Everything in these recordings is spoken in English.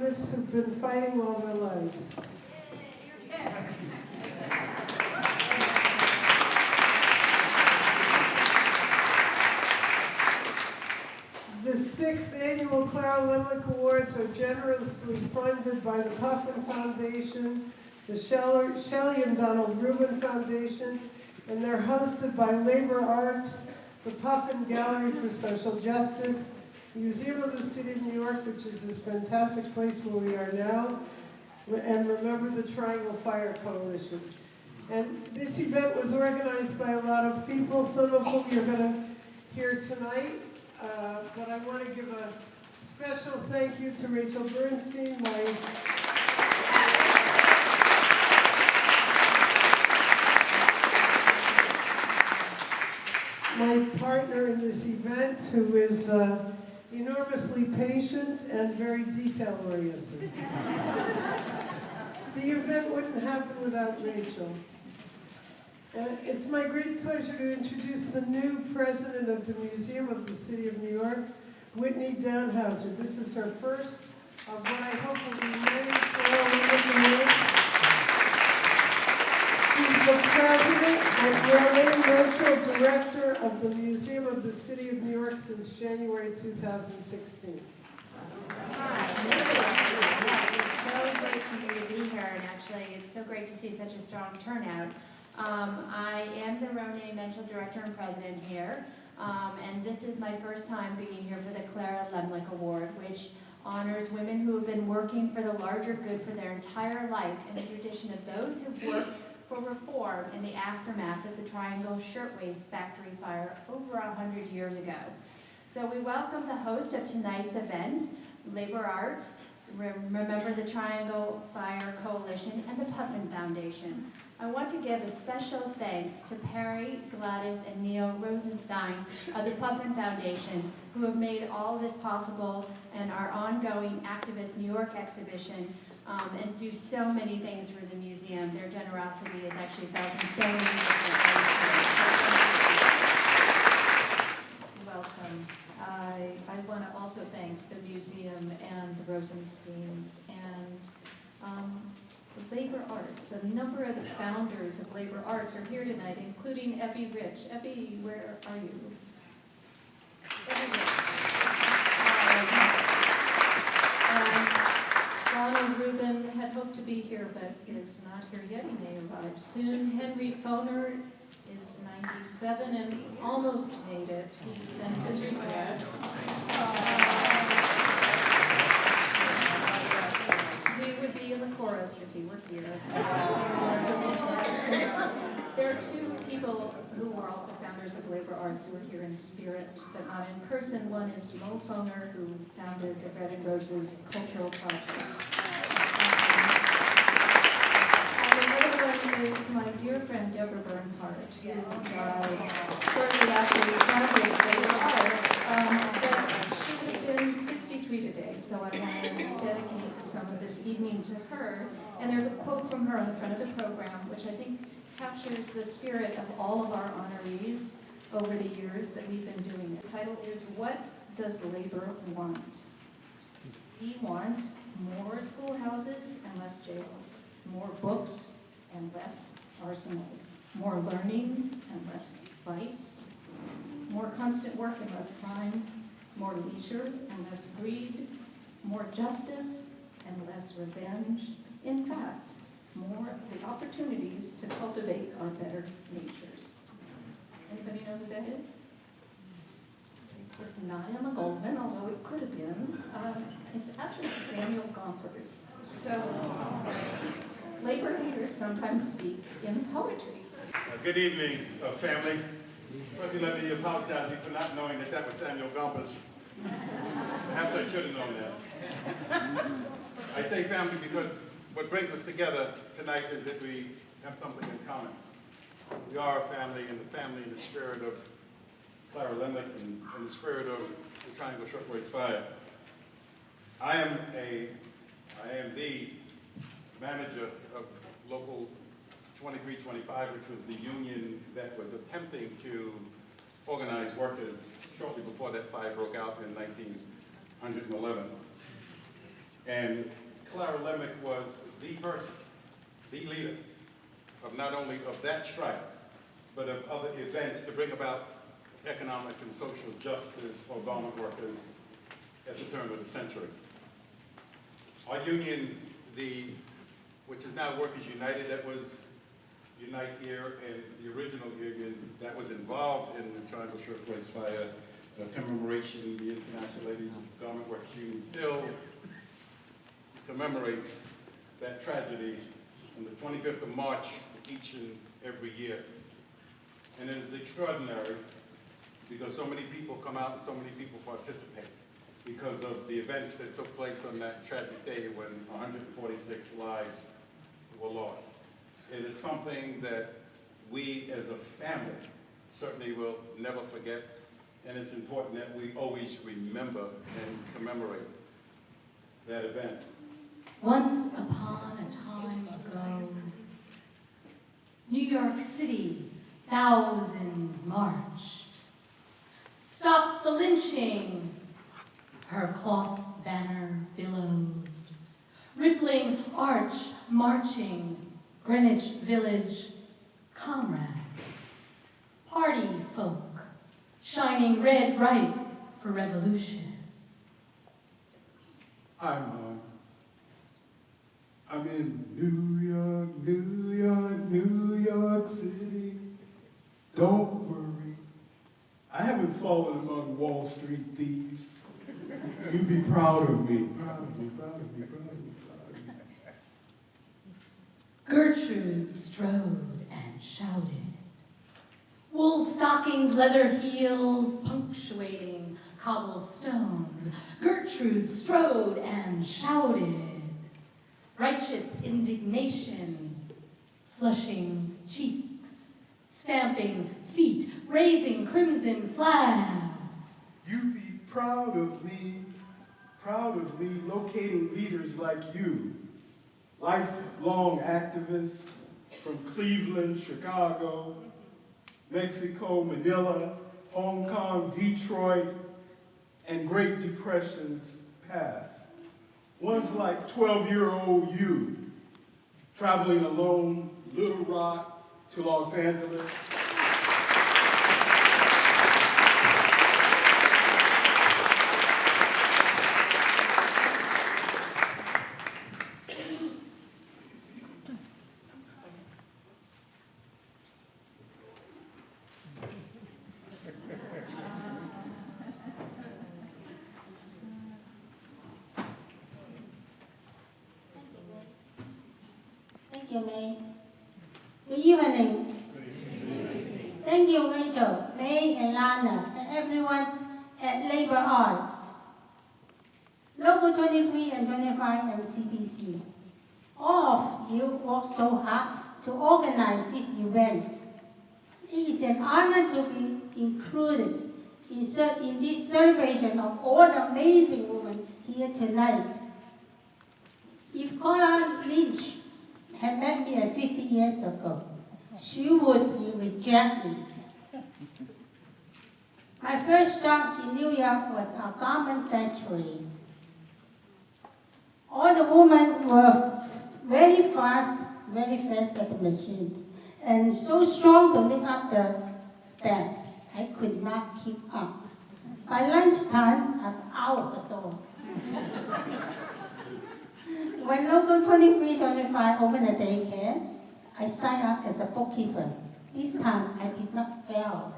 activists who've been fighting all their lives. The 6th annual Clara Lemlich Awards are generously funded by the Puffin Foundation, the Shelley and Donald Rubin Foundation, and they're hosted by Labor Arts, the Puffin Gallery for Social Justice, the Museum of the City of New York, which is this fantastic place where we are now, and remember the Triangle Fire Coalition. And this event was organized by a lot of people, some of whom you're going to hear tonight. But I want to give a special thank you to Rachel Bernstein, my partner in this event, who is enormously patient and very detail-oriented. The event wouldn't happen without Rachel. It's my great pleasure to introduce the new president of the Museum of the City of New York, Whitney Downhauser. This is her first of what I hope will be many for She's the president and Rachel director of the Museum of the City of New York since January 2016. Hi. It's so great for me to be here, and actually it's so great to see such a strong turnout. I am the Roné Menschel Director and President here, and this is my first time being here for the Clara Lemlich Award, which honors women who have been working for the larger good for their entire life, in the tradition of those who've worked for reform in the aftermath of the Triangle Shirtwaist Factory fire over 100 years ago. So we welcome the host of tonight's event, Labor Arts, Remember the Triangle Fire Coalition, and the Puffin Foundation. I want to give a special thanks to Perry, Gladys, and Neil Rosenstein of the Puffin Foundation, who have made all this possible, and our ongoing Activist New York exhibition, and do so many things for the museum. Their generosity is actually felt in so many different ways. Welcome. I want to also thank the museum and the Rosensteins and the Labor Arts. A number of the founders of Labor Arts are here tonight, including Effie Rich. Effie, where are you? Effie Rich. Ronald Rubin had hoped to be here, but is not here yet. He may arrive soon. Henry Foner is 97 and almost made it. He sends his regrets. He would be in the chorus if he were here. There are two people who were also founders of Labor Arts who are here in spirit, but not in person. One is Mo Foner, who founded the Bread and Roses Cultural Project. Is my dear friend Deborah Bernhardt, who died shortly after we founded Labor Arts, but she would have been 63 today, so I want to dedicate some of this evening to her. And there's a quote from her on the front of the program, which I think captures the spirit of all of our honorees over the years that we've been doing. The title is, What Does Labor Want? We want more schoolhouses and less jails, more books and less arsenals, more learning and less vice, more constant work and less crime, more leisure and less greed, more justice and less revenge. In fact, more of the opportunities to cultivate our better natures. Anybody know who that is? It's not Emma Goldman, although it could have been. It's actually Samuel Gompers. So, labor leaders sometimes speak in poetry. Good evening, family. Firstly, let me apologize for not knowing that that was Samuel Gompers. Perhaps I should have known that. I say family because what brings us together tonight is that we have something in common. We are a family, and the family in the spirit of Clara Lemlich and in the spirit of the Triangle Shirtwaist Fire. I am the manager of Local 2325, which was the union that was attempting to organize workers shortly before that fire broke out in 1911. And Clara Lemlich was the person, the leader of not only of that strike, but of other events to bring about economic and social justice for garment workers at the turn of the century. Our union, which is now Workers United, that was Unite Here, and the original union that was involved in the Triangle Shirtwaist Fire commemoration, the International Ladies Garment Workers Union still commemorates that tragedy on the 25th of March each and every year. And it is extraordinary because so many people come out and so many people participate because of the events that took place on that tragic day when 146 lives were lost. It is something that we as a family certainly will never forget, and it's important that we always remember and commemorate that event. Once upon a time ago, New York City, thousands marched. Stop the lynching, her cloth banner billowed. Rippling arch marching, Greenwich Village comrades. Party folk, shining red ripe for revolution. I'm in New York, New York, New York City. Don't worry, I haven't fallen among Wall Street thieves. You be proud of me, proud of me, proud of me, proud of me, proud of me. Gertrude strode and shouted. Wool-stockinged leather heels punctuating cobblestones. Gertrude strode and shouted. Righteous indignation, flushing cheeks, stamping feet, raising crimson flags. You be proud of me, locating leaders like you, lifelong activists from Cleveland, Chicago, Mexico, Manila, Hong Kong, Detroit, and Great Depressions past. Ones like 12-year-old you, traveling alone, Little Rock to Los Angeles. Thank you, May. Good evening. Thank you, Rachel, May, and Lana, and everyone at Labor Arts, Local 23 and 25 and CPC. All of you worked so hard to organize this event. It is an honor to be included in this celebration of all the amazing women here tonight. If Clara Lynch had met me 50 years ago, she would be rejected. My first job in New York was a garment factory. All the women were very fast at the machines, and so strong to lift up the bags, I could not keep up. By lunchtime, I'm out the door. When Local 23-25 opened a daycare, I signed up as a bookkeeper. This time, I did not fail.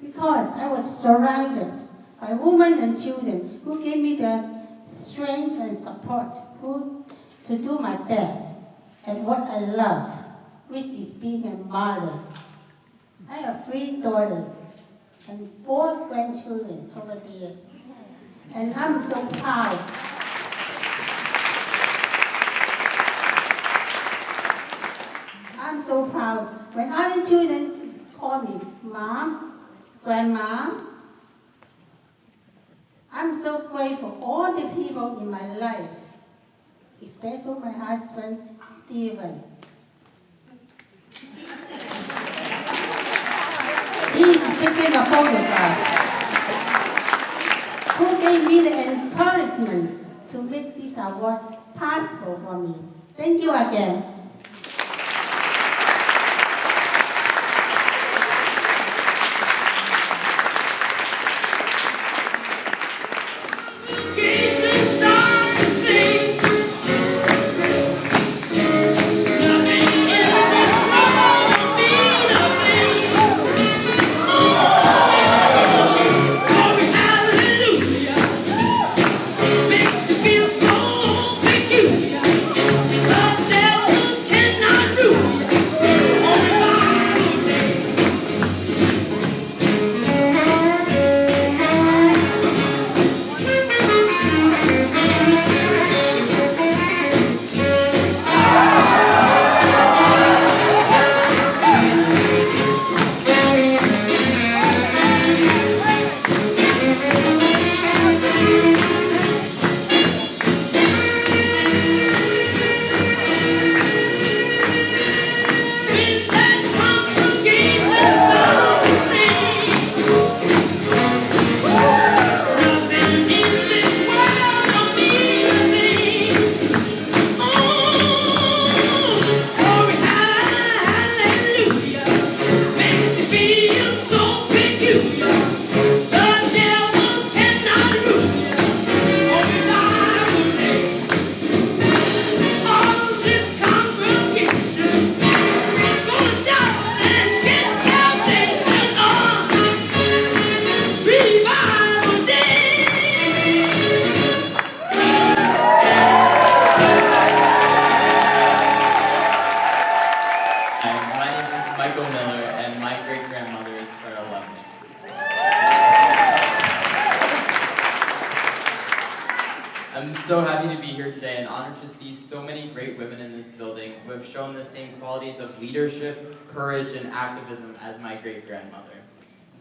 Because I was surrounded by women and children who gave me the strength and support to do my best at what I love, which is being a mother. I have 3 daughters and 4 grandchildren over there. And I'm so proud. I'm so proud when other children call me Mom, Grandma. I'm so grateful for all the people in my life, especially my husband, Stephen. He's taking a photograph. Who gave me the encouragement to make this award possible for me. Thank you again. I'm so happy to be here today and honored to see so many great women in this building who have shown the same qualities of leadership, courage, and activism as my great-grandmother.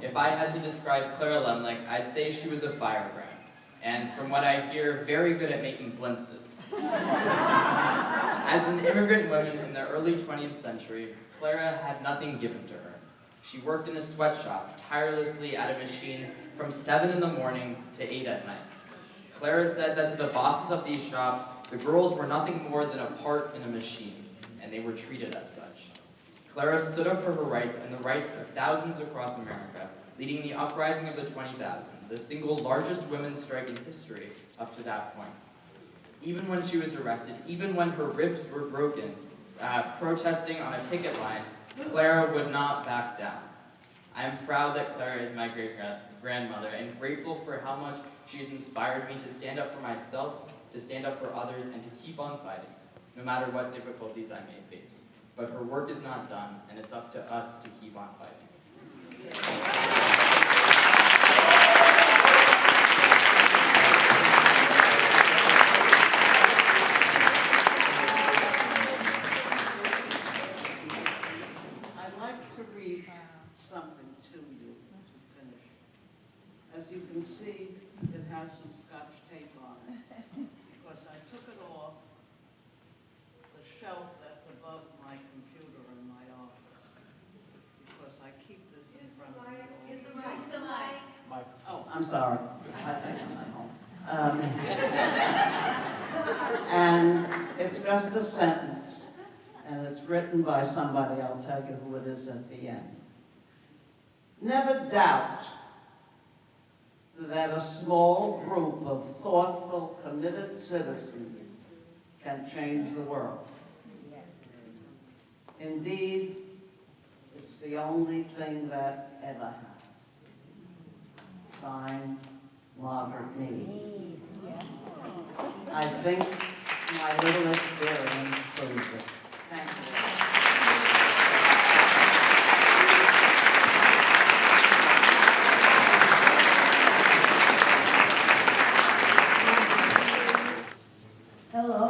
If I had to describe Clara Lemlich, I'd say she was a firebrand, and from what I hear, very good at making blintzes. As an immigrant woman in the early 20th century, Clara had nothing given to her. She worked in a sweatshop, tirelessly at a machine from 7 in the morning to 8 at night. Clara said that to the bosses of these shops, the girls were nothing more than a part in a machine, and they were treated as such. Clara stood up for her rights and the rights of thousands across America, leading the uprising of the 20,000, the single largest women's strike in history up to that point. Even when she was arrested, even when her ribs were broken, protesting on a picket line, Clara would not back down. I am proud that Clara is my great-grandmother and grateful for how much she has inspired me to stand up for myself, to stand up for others, and to keep on fighting, no matter what difficulties I may face. But her work is not done, and it's up to us to keep on fighting. Something to you to finish. As you can see, it has some Scotch tape on it because I took it off the shelf that's above my computer in my office because I keep this in front of me. Is the mic? Oh, I'm sorry. I think I'm at home. And it's just a sentence, and it's written by somebody. I'll tell you who it is at the end. Never doubt that a small group of thoughtful, committed citizens can change the world. Indeed, it's the only thing that ever has. Signed, Margaret Mead. I think my little experience proves it. Thank you. Hello.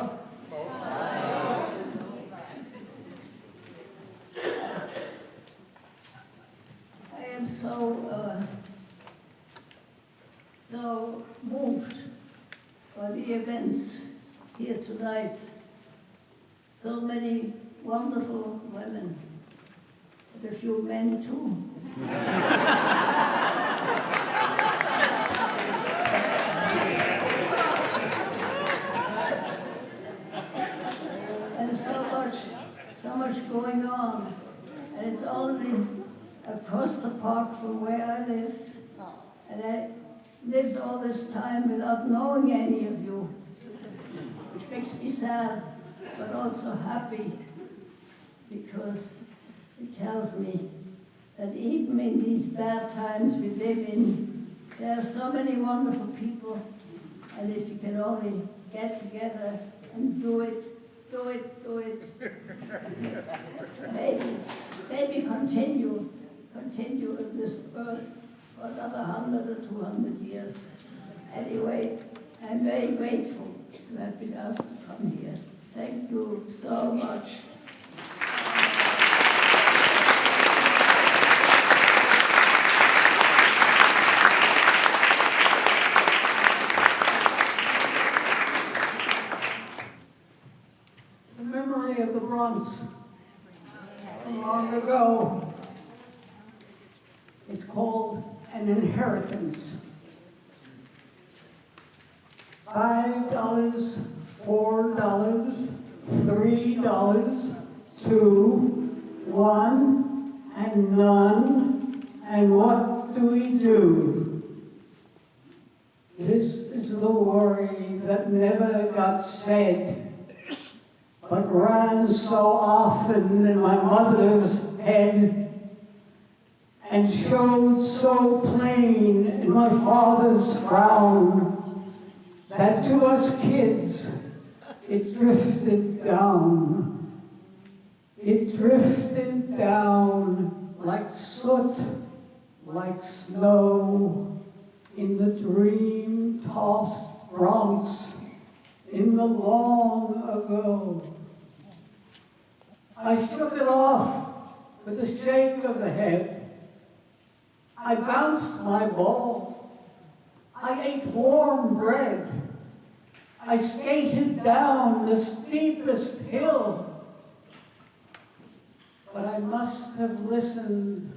I am so moved by the events here tonight. So many wonderful women, and a few men too. so much going on. And it's only across the park from where I live. And I lived all this time without knowing any of you, which makes me sad, but also happy, because it tells me that even in these bad times we live in, there are so many wonderful people, and if you can only get together and do it, maybe continue in this earth for another 100 or 200 years. Anyway, I'm very grateful to have been asked to come here. Thank you so much. The memory of the Bronx from long ago. It's called an inheritance. $5, $4, $3, 2, 1, and none. And what do we do? This is the worry that never got said, but ran so often in my mother's head, and showed so plain in my father's frown, that to us kids, it drifted down. It drifted down like soot, like snow, in the dream-tossed Bronx, in the long ago. I shook it off with a shake of the head. I bounced my ball. I ate warm bread. I skated down the steepest hill. But I must have listened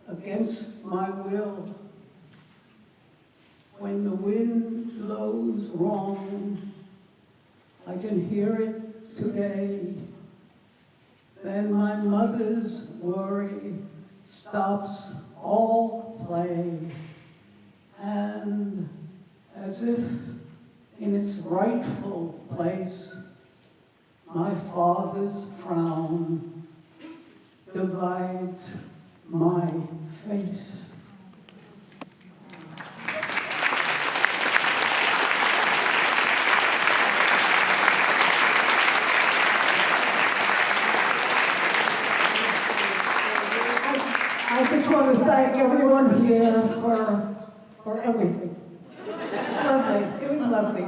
against my will. When the wind blows wrong, I can hear it today. Then my mother's worry stops all play, and as if in its rightful place, my father's frown divides my face. I just want to thank everyone here for everything. Lovely. It was lovely.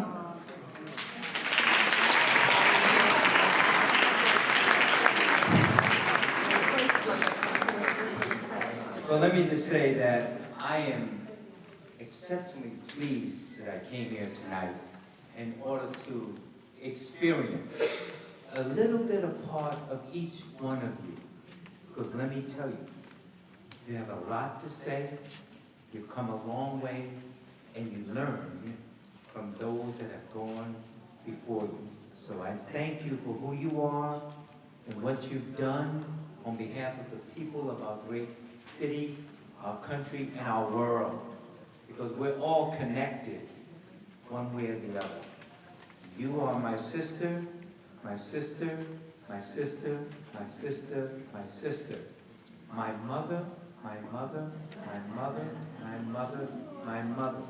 Well, let me just say that I am exceptionally pleased that I came here tonight in order to experience a little bit of part of each one of you. Because let me tell you, you have a lot to say, you've come a long way, and you learn from those that have gone before you. So I thank you for who you are and what you've done on behalf of the people of our great city, our country, and our world. Because we're all connected, one way or the other. You are my sister, my sister, my sister, my sister, my sister. My mother, my mother, my mother, my mother, my mother.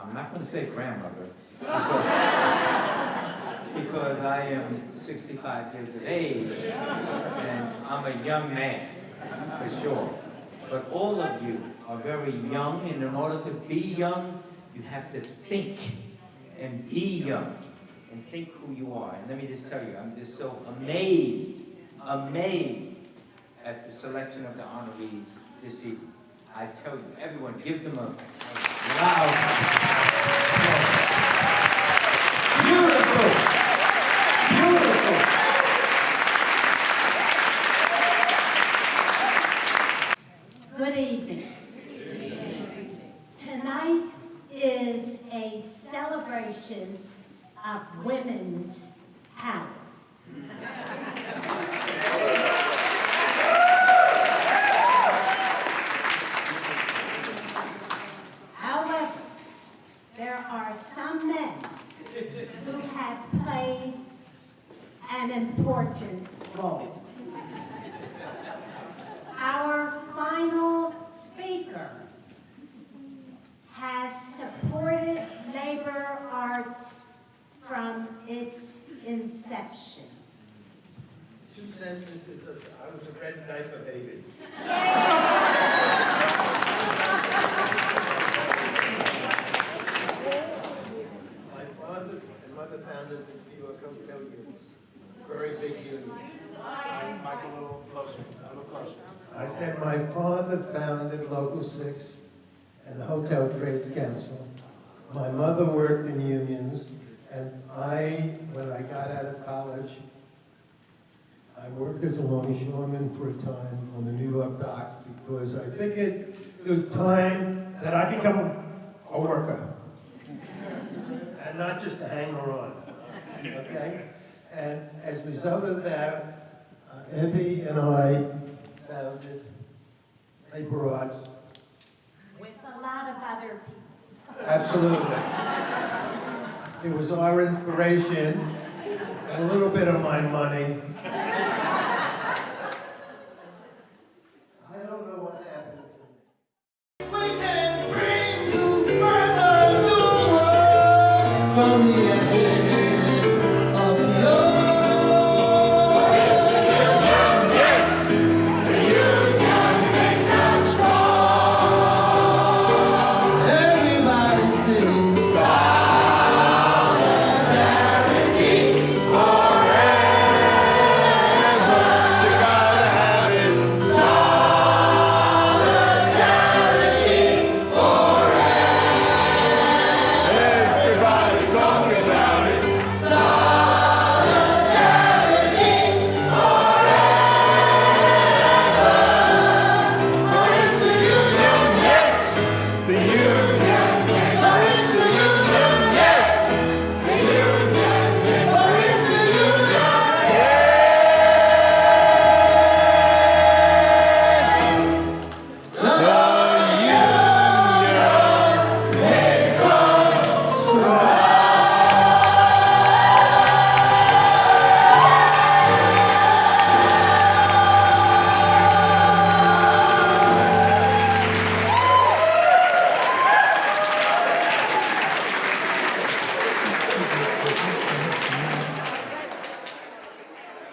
I'm not going to say grandmother, because I am 65 years of age, and I'm a young man, for sure. But all of you are very young, and in order to be young, you have to think and be young, and think who you are. And let me just tell you, I'm just so amazed at the selection of the honorees this evening. I tell you, everyone, give them a loud applause. Beautiful, beautiful. Good evening. Tonight is a celebration of women's power. an important role. Our final speaker has supported labor arts from its inception. 2 sentences, I was a red diaper baby. My father and mother founded the New York Hotel Union, very big union. Mike, a little closer. I said my father founded Local 6 and the Hotel Trades Council. My mother worked in unions, and when I got out of college, I worked as a longshoreman for a time on the New York docks because I figured it was time that I become a worker and not just a hanger-on, okay? And as a result of that, Evie and I founded Labor Arts. With a lot of other people. Absolutely. It was our inspiration, and a little bit of my money,